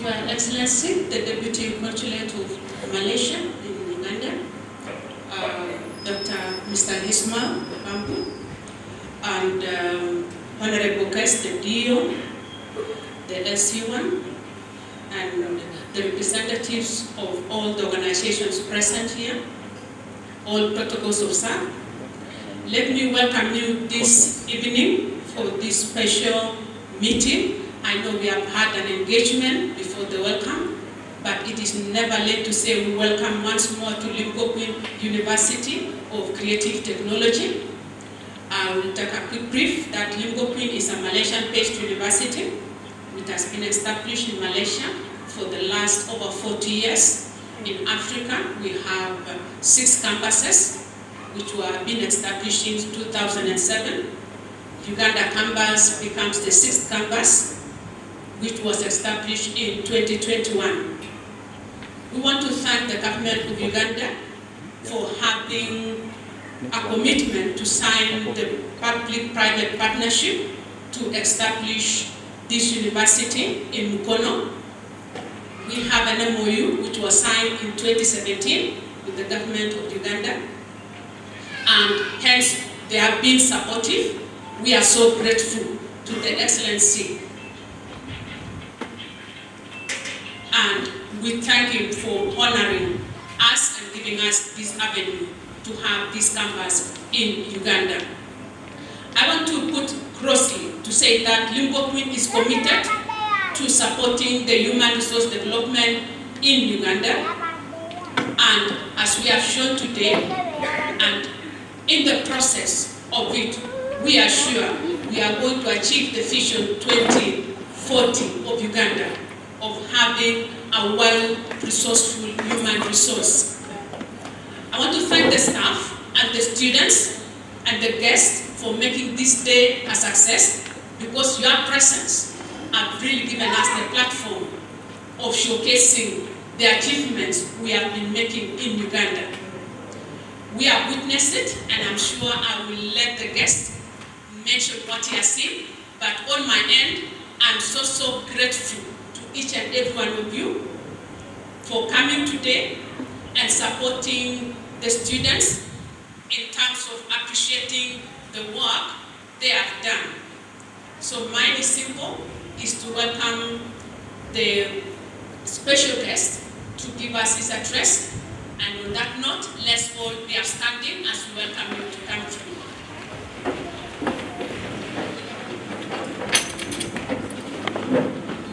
Your Excellency, the Deputy Consulate of Malaysia in Uganda, Dr. Mr. Ismail Bambu, and Honorable Guest, the DO, the LC1, and the representatives of all the organizations present here, all protocols of SAR. Let me welcome you this evening for this special meeting. I know we have had an engagement before the welcome, but it is never late to say we welcome once more to Limkokwing University of Creative Technology. I will take a quick brief that Limkokwing is a Malaysian-based university. It has been established in Malaysia for the last over 40 years. In Africa, we have 6 campuses, which were being established in 2007. Uganda campus becomes the 6th campus, which was established in 2021. We want to thank the government of Uganda for having a commitment to sign the public-private partnership to establish this university in Mukono. We have an MOU which was signed in 2017 with the government of Uganda, and hence they have been supportive. We are so grateful to the Excellency, and we thank him for honoring us and giving us this avenue to have this campus in Uganda. I want to put crossly to say that Limkokwing is committed to supporting the human resource development in Uganda, and as we have shown today, and in the process of it, we are sure we are going to achieve the vision 2040 of Uganda of having a well-resourceful human resource. I want to thank the staff and the students and the guests for making this day a success, because your presence have really given us the platform of showcasing the achievements we have been making in Uganda. We have witnessed it, and I'm sure I will let the guest mention what he has seen, but on my end, I'm so grateful to each and every one of you for coming today and supporting the students in terms of appreciating the work they have done. So mine is simple, is to welcome the special guest to give us his address. And on that note, let's all be upstanding as we welcome you to come through.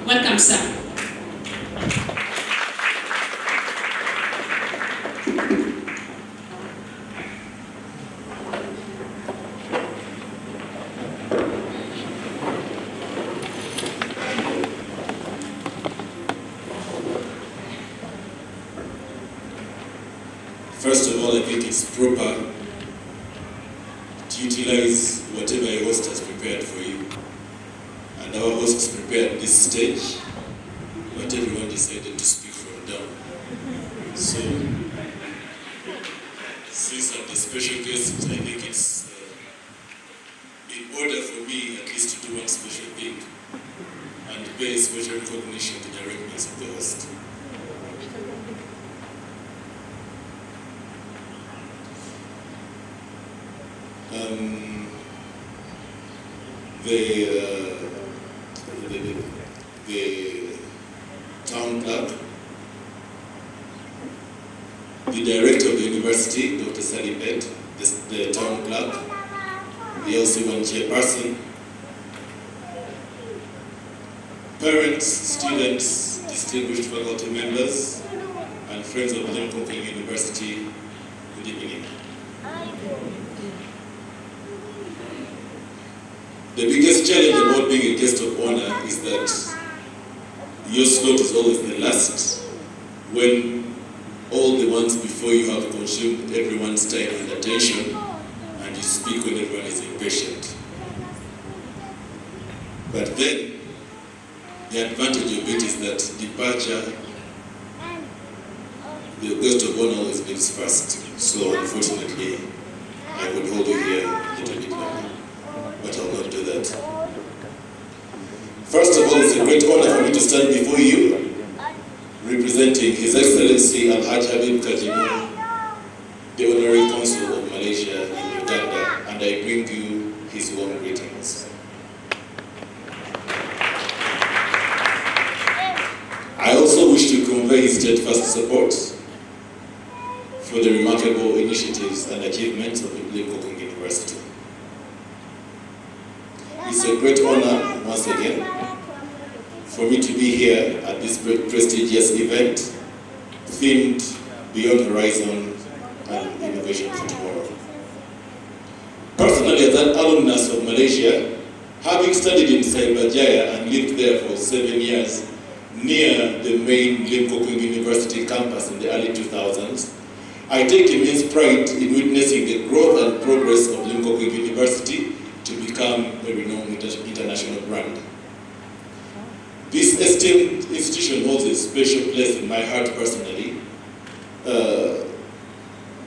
Welcome, sir. First of all, I think it's proper to utilize whatever a host has prepared for you. And our hosts prepared this stage, but everyone decided to speak from down. So, since I'm the special guest, I think it's in order for me at least to do one special thing and pay special recognition to the directness of the host. The town clerk, the director of the university, Dr. Salim Bed, the town clerk, the LC1 chairperson, parents, students, distinguished faculty members, and friends of Limkokwing University, good evening. The biggest challenge about being a guest of honor is that your slot is always the last, when all the ones before you have consumed everyone's time and attention, and you speak when everyone is impatient. But then, the advantage of it is that departure, the guest of honor always leaves first. So unfortunately, I would hold you here a little bit longer, but I'll not do that. First of all, it's a great honor for me to stand before you representing His Excellency Al-Haj Habib Kajimu, the Honorary Consul of Malaysia in Uganda, and I bring you his warm greetings. I also wish to convey his steadfast support for the remarkable initiatives and achievements of Limkokwing University. It's a great honor, once again, for me to be here at this prestigious event themed Beyond Horizon and Innovation for Tomorrow. Personally, as an alumnus of Malaysia, having studied in Cyberjaya and lived there for 7 years near the main Limkokwing University campus in the early 2000s, I take immense pride in witnessing the growth and progress of Limkokwing University to become a renowned international brand. This esteemed institution holds a special place in my heart personally,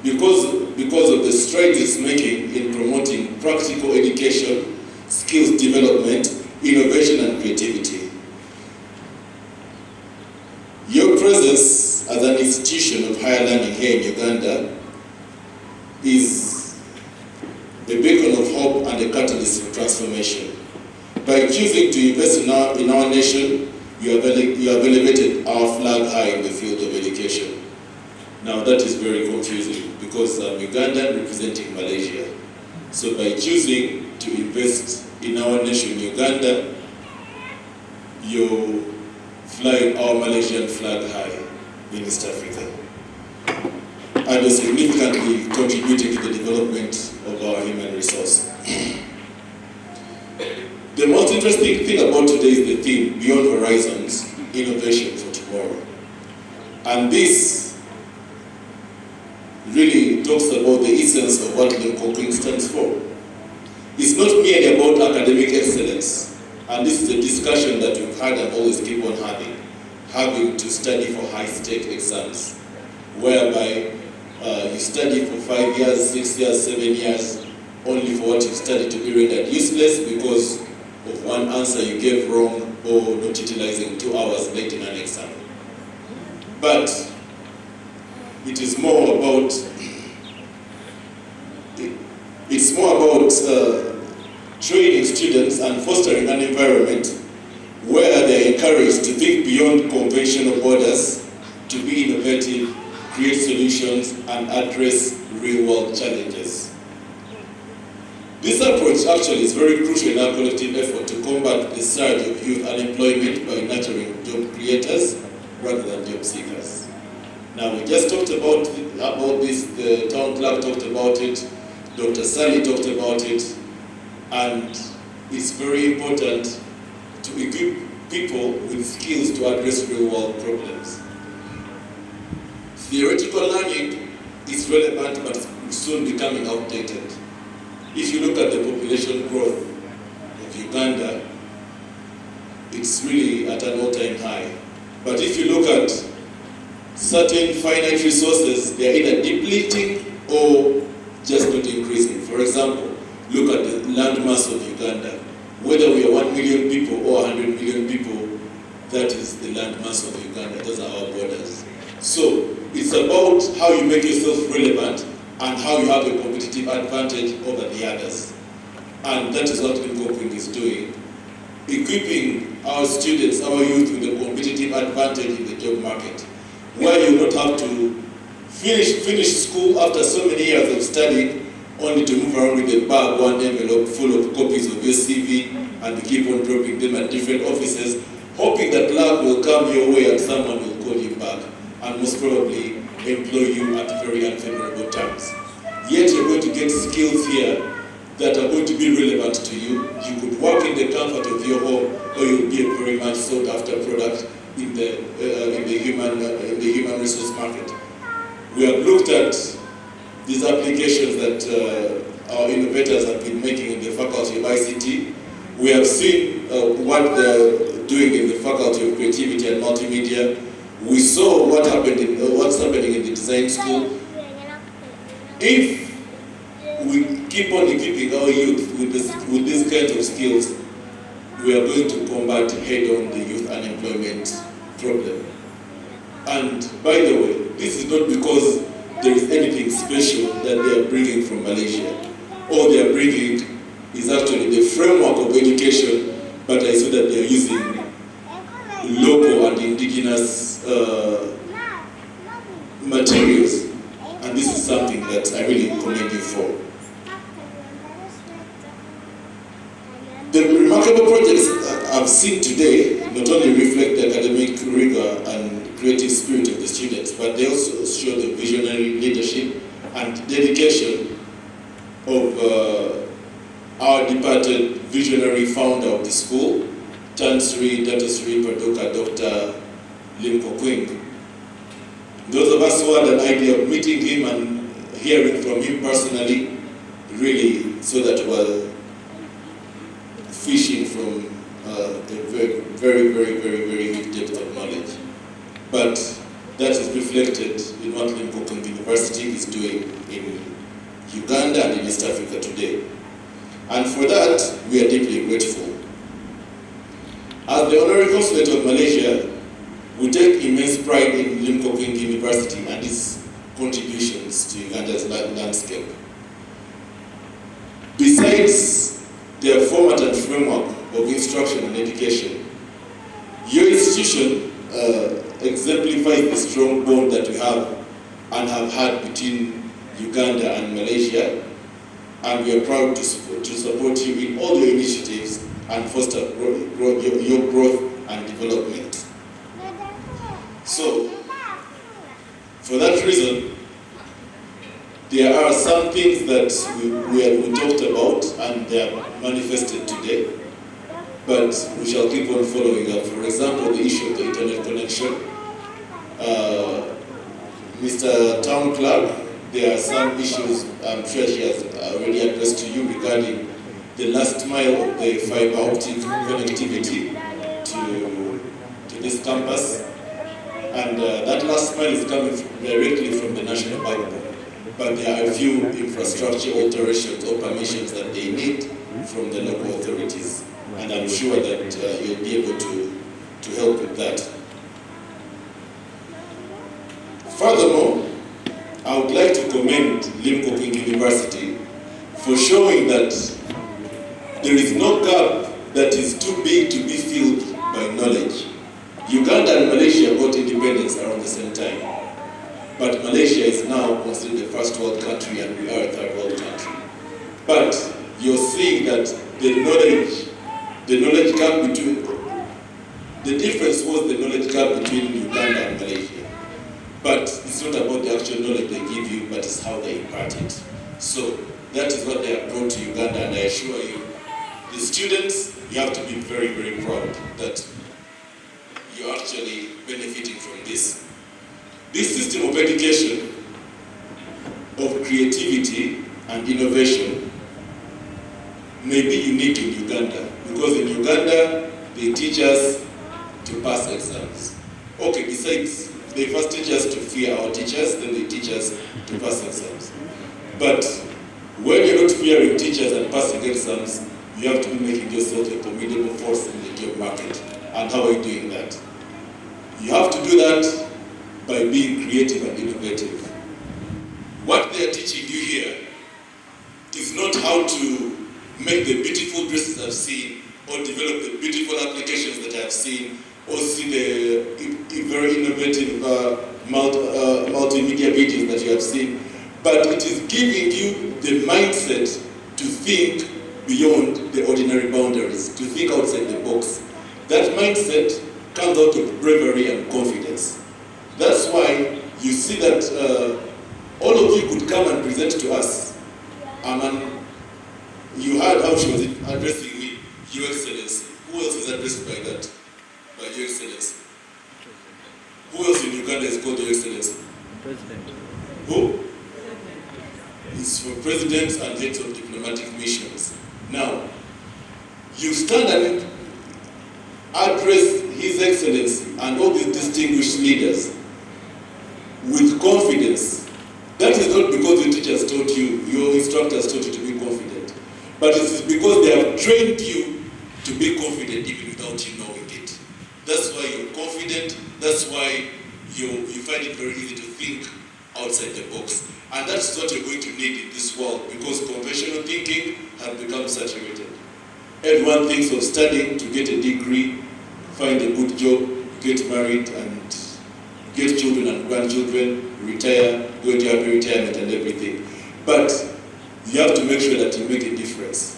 because of the strides it's making in promoting practical education, skills development, innovation and creativity. Your presence as an institution of higher learning here in Uganda is a beacon of hope and a catalyst for transformation. By choosing to invest in our nation, you have elevated our flag high in the field of education. Now that is very confusing because I'm Ugandan representing Malaysia. So by choosing to invest in our nation, Uganda, you fly our Malaysian flag high in East Africa. And are significantly contributing to the development of our human resource. The most interesting thing about today is the theme, Beyond Horizons, Innovation for Tomorrow. And this really talks about the essence of what Limkokwing stands for. It's not merely about academic excellence, and this is a discussion that we've had and always keep on having to study for high-stake exams, whereby you study for 5 years, 6 years, 7 years, only for what you studied to be rendered useless because of one answer you gave wrong or not utilizing 2 hours late in an exam. But it is more about training students and fostering an environment where they are encouraged to think beyond conventional borders, to be innovative, create solutions, and address real-world challenges. This approach actually is very crucial in our collective effort to combat the surge of youth unemployment by nurturing job creators rather than job seekers. Now, we just talked about this, the town clerk talked about it, Dr. Sally talked about it, and it's very important to equip people with skills to address real-world problems. Theoretical learning is relevant but soon becoming outdated. If you look at the population growth of Uganda, it's really at an all-time high. But if you look at certain finite resources, they are either depleting or just not increasing. For example, look at the land mass of Uganda. Whether we are 1 million people or 100 million people, that is the land mass of Uganda. Those are our borders. So it's about how you make yourself relevant and how you have a competitive advantage over the others. And that is what Limkokwing is doing, equipping our students, our youth with a competitive advantage in the job market, where you don't have to finish school after so many years of studying only to move around with a bag, one envelope full of copies of your CV and keep on dropping them at different offices, hoping that luck will come your way and someone will call you back and most probably employ you at very unfavorable terms. Yet you're going to get skills here that are going to be relevant to you. You could work in the comfort of your home, or you'll be a very much sought after product in the human resource market. We have looked at these applications that our innovators have been making in the Faculty of ICT. We have seen what they're doing in the Faculty of Creativity and Multimedia. We saw what's happening in the design school. If we keep on equipping our youth with these kinds of skills, we are going to combat head-on the youth unemployment problem. And by the way, this is not because there is anything special that they are bringing from Malaysia. All they are bringing is actually the framework of education, but I saw that they are using local and indigenous materials. And this is something that I really commend you for. The remarkable projects that I've seen today not only reflect the academic rigor and creative spirit of the students, but they also show the visionary leadership and dedication of our departed visionary founder of the school, Chansri Datasri Paduka Dr. Limkokwing. Those of us who had an idea of meeting him and hearing from him personally really saw that we're fishing from a very huge depth of knowledge. But that is reflected in what Limkokwing University is doing in Uganda and in East Africa today. And for that, we are deeply grateful. As the Honorary Consulate of Malaysia, we take immense pride in Limkokwing University and its contributions to Uganda's landscape. Besides their format and framework of instruction and education, your institution exemplifies the strong bond that we have and have had between Uganda and Malaysia, and we are proud to support you in all your initiatives and foster your growth and development. So, for that reason, there are some things that we talked about and they are manifested today, but we shall keep on following up. For example, the issue of the internet connection. Mr. Town Clerk, there are some issues I'm sure she has already addressed to you regarding the last mile of the fiber optic connectivity to this campus. And that last mile is coming directly from the national backbone. But there are a few infrastructure alterations or permissions that they need from the local authorities. And I'm sure that you'll be able to help with that. Furthermore, I would like to commend Limkokwing University for showing that there is no gap that is too big to be filled by knowledge. Uganda and Malaysia got independence around the same time. But Malaysia is now considered a first world country and we are a third world country. But you're seeing that the knowledge gap the difference was the knowledge gap between Uganda and Malaysia. But it's not about the actual knowledge they give you, but it's how they impart it. So that is what they have brought to Uganda, and I assure you, the students, you have to be very proud that you're actually benefiting from this. This system of education, of creativity and innovation, may be unique in Uganda, because in Uganda, they teach us to pass exams. Okay, besides, they first teach us to fear our teachers, then they teach us to pass exams. But when you're not fearing teachers and passing exams, you have to be making yourself a formidable force in the job market. And how are you doing that? You have to do that by being creative and innovative. What they are teaching you here is not how to make the beautiful dresses I've seen, or develop the beautiful applications that I've seen, or see the very innovative multimedia videos that you have seen. But it is giving you the mindset to think beyond the ordinary boundaries, to think outside the box. That mindset comes out of bravery and confidence. That's why you see that all of you could come and present to us. You heard how she was addressing me, Your Excellency. Who else is addressed by that? By Your Excellency? Who else in Uganda is called Your Excellency? President. Who? It's for presidents and heads of diplomatic missions. Now, you stand and address His Excellency and all these distinguished leaders with confidence. That is not because your teachers taught you, your instructors taught you to be confident, but it is because they have trained you to be confident even without you knowing it. That's why you're confident, that's why you find it very easy to think outside the box. And that's what you're going to need in this world, because conventional thinking has become saturated. Everyone thinks of studying to get a degree, find a good job, get married, and get children and grandchildren, retire, go into happy retirement and everything. But you have to make sure that you make a difference.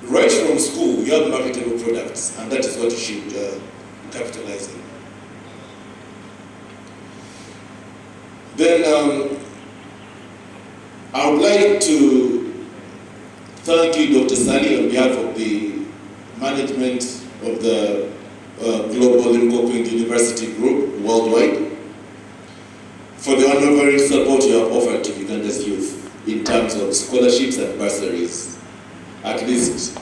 Right from school, you have marketable products, and that is what you should capitalize on. Then I would like to thank you, Dr. Sally, on behalf of the management of the Global Limkokwing University Group worldwide, for the unwavering support you have offered to Uganda's youth in terms of scholarships and bursaries. At least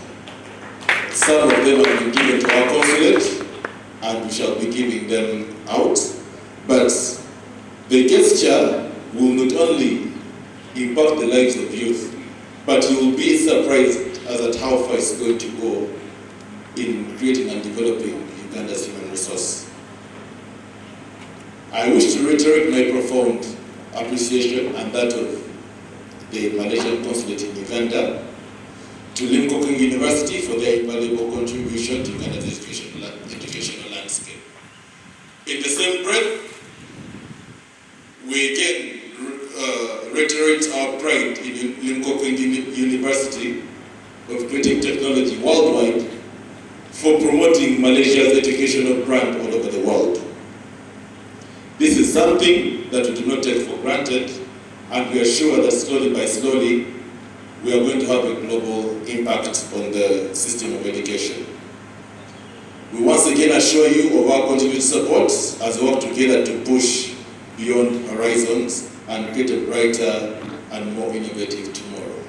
some of them have been given to our consulate, and we shall be giving them out. But the gesture will not only impact the lives of youth, but you will be surprised as at how far it's going to go in creating and developing Uganda's human resource. I wish to reiterate my profound appreciation and that of the Malaysian Consulate in Uganda, to Limkokwing University for their invaluable contribution to Uganda's educational landscape. In the same breath, we again reiterate our pride in Limkokwing University of creating technology worldwide for promoting Malaysia's educational brand all over the world. This is something that we do not take for granted, and we are sure that slowly by slowly, we are going to have a global impact on the system of education. We once again assure you of our continued support as we work together to push beyond horizons and create a brighter and more innovative tomorrow.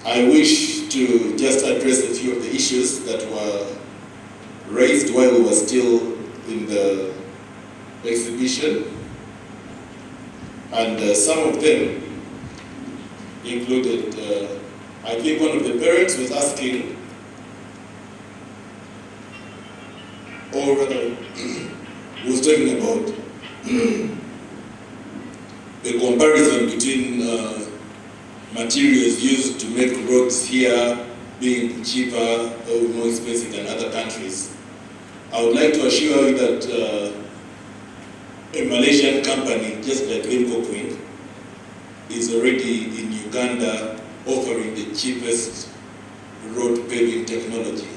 I wish to just address a few of the issues that were raised while we were still in the exhibition. And some of them included, I think one of the parents was asking, or rather, was talking about a comparison between materials used to make roads here being cheaper or more expensive than other countries. I would like to assure you that a Malaysian company, just like Limkokwing, is already in Uganda offering the cheapest road paving technology.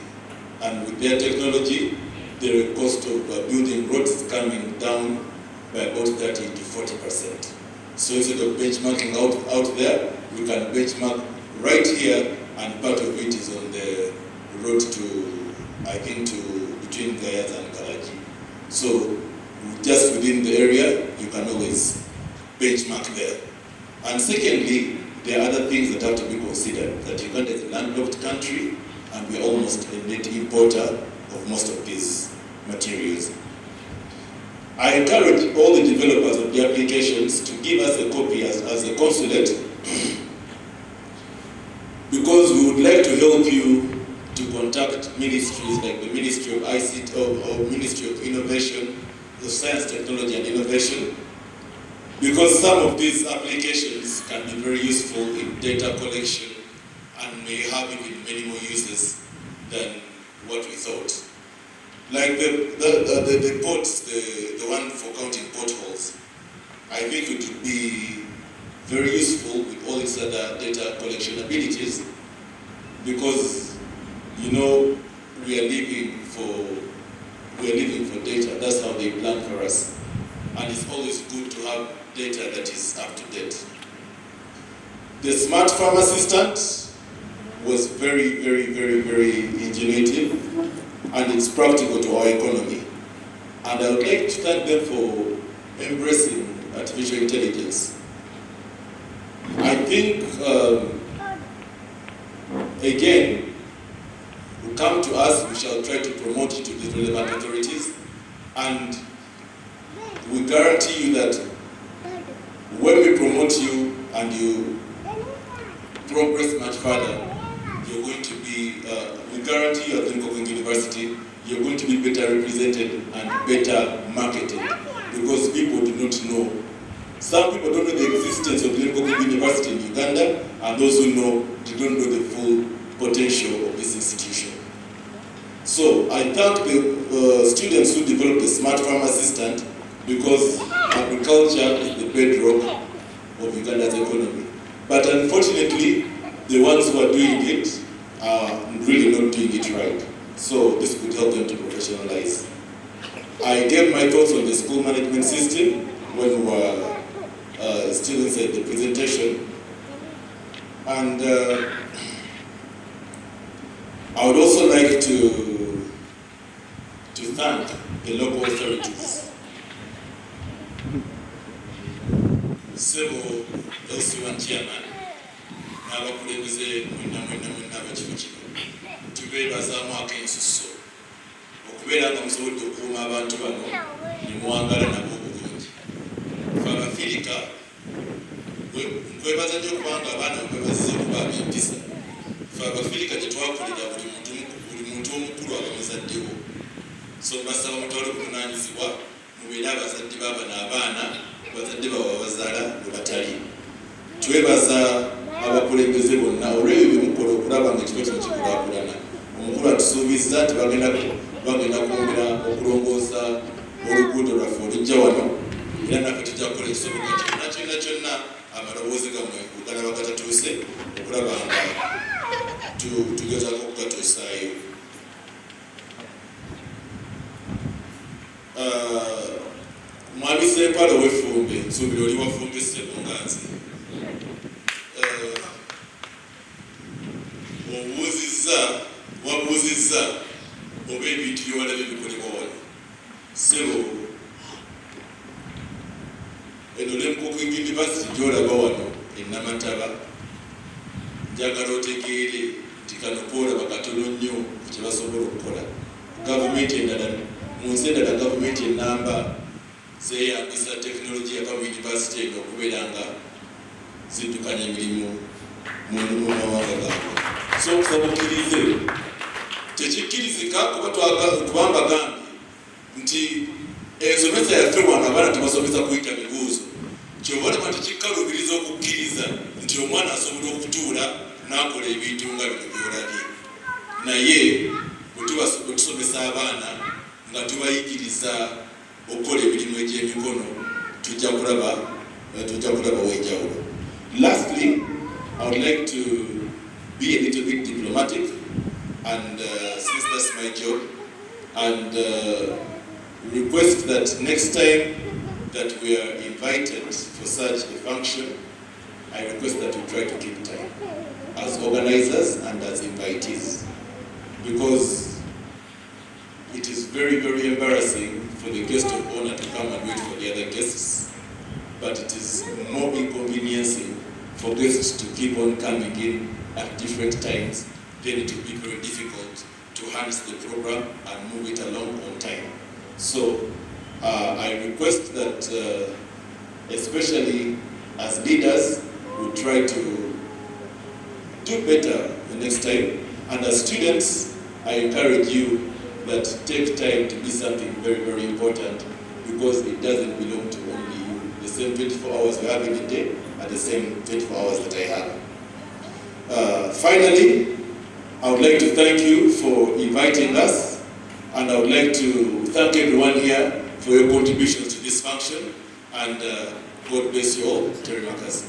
And with their technology, the cost of building roads is coming down by about 30 to 40%. So instead of benchmarking out there, we can benchmark right here, and part of it is on the road to, I think, between Gayas and Karachi. So just within the area, you can always benchmark there. And secondly, there are other things that have to be considered, that Uganda is a landlocked country, and we're almost a net importer of most of these materials. I encourage all the developers of the applications to give us a copy as a consulate, because we would like to help you to contact ministries like the Ministry of ICT or Ministry of Innovation, of Science, Technology and Innovation, because some of these applications can be very useful in data collection and may have even many more uses than what we thought. Like the ports, the one for counting potholes, I think it would be very useful with all its other data collection abilities, because, you know, we are living for data. That's how they plan for us. And it's always good to have data that is up to date. The smart farm assistant was very, very, very, very ingenuitive, and it's practical to our economy. And I would like to thank them for embracing artificial intelligence. I think, again, you come to us, we shall try to promote it to the relevant authorities, and we guarantee you that when we promote you and you progress much further, you're going to be, we guarantee you at Limkokwing University university, you're going to be better represented and better marketed, because people do not know. Some people don't know the existence of Limkokwing University in Uganda, and those who know, they don't know the full potential of this institution. So I thank the students who developed the Smart Farm Assistant, because agriculture is the bedrock of Uganda's economy. But unfortunately, the ones who are doing it are really not doing it right. So this could help them to professionalize. I gave my thoughts on the school management system when we were still inside the presentation. And I would also like to thank the local authorities. Several LC1 chairman, n'abakulembeze mwenna abakifo kino, tubeebazaamu ak'ensusso okubeera nga musobodde okukuuma abantu bano ne muwangala nabo obulungi. Ffe Abafirika nkwebaza nnyo kubanga abaana nkwebaziza okuba ab'empisa. Ffe Abafirika gye twakulira buli muntu omukulu aba muzaddewo. So mbasaba mutwale obuvunaanyizibwa mubeere abazadde baabano abaana bazadde baabwe bazaala bwe batali. Twebaza abakulembeze bonna olw'ebyo bye mukola okulaba nga ekifo kino kikulaakulana. Omukulu atusuubizza nti bagenda kwongera okulongoosa oluguudo lwaffe olujja wano, era naffe tujja kukola ekisoboka kyonna amaloboozi gammwe kugalaba gatatuuse okulaba nga tugezaako okugatuusaayo. Mwami Sempala ow'Effumbe, nsuubira oli wafumbe Ssemunganzi, wabuuzizza oba ebintu byewalabye bikolebwa wano. Ssebo, eno Limkokwing University gy'olaba wano e Namataba, njagala otegeere nti kano koolaba katono nnyo kye basobola okukola. Gavumenti endala, mu nsi endala gavumenti ennamba zeeyambisa tekinologiya yava mu yunivasite eno okubeera nga ziddukanya emirimu mu mawanga gaabwe. So okusaba okkirize tekikkirizika kuba mbagambye nti ensomesa yaffe wano abaana tebasomesa kuyita mibuuzo. Kyova olaba tekikkalubiriza okukkiriza nti omwana asobola okutuula n'akola ebintu nga bino byolabye. Naye bwe tusomesa abaana nga tubayigiriza okukola emirimu egy'emikono, tujja kulabawo enjawulo. Lastly, I would like to be a little bit diplomatic, and since that's my job, and request that next time that we are invited for such a function, I request that we try to keep time as organizers and as invitees, because it is very, very embarrassing for the guest of honor to come and wait for the other guests, but it is more inconveniencing for guests to keep on coming in at different times. Then it will be very difficult to harness the program and move it along on time. So I request that, especially as leaders, we try to do better the next time. And as students, I encourage you that take time to be something very, very important, because it doesn't belong to only you. The same 24 hours we have in a day are the same 24 hours that I have. Finally, I would like to thank you for inviting us, and I would like to thank everyone here for your contributions to this function, and God bless you all. Terry Makasi.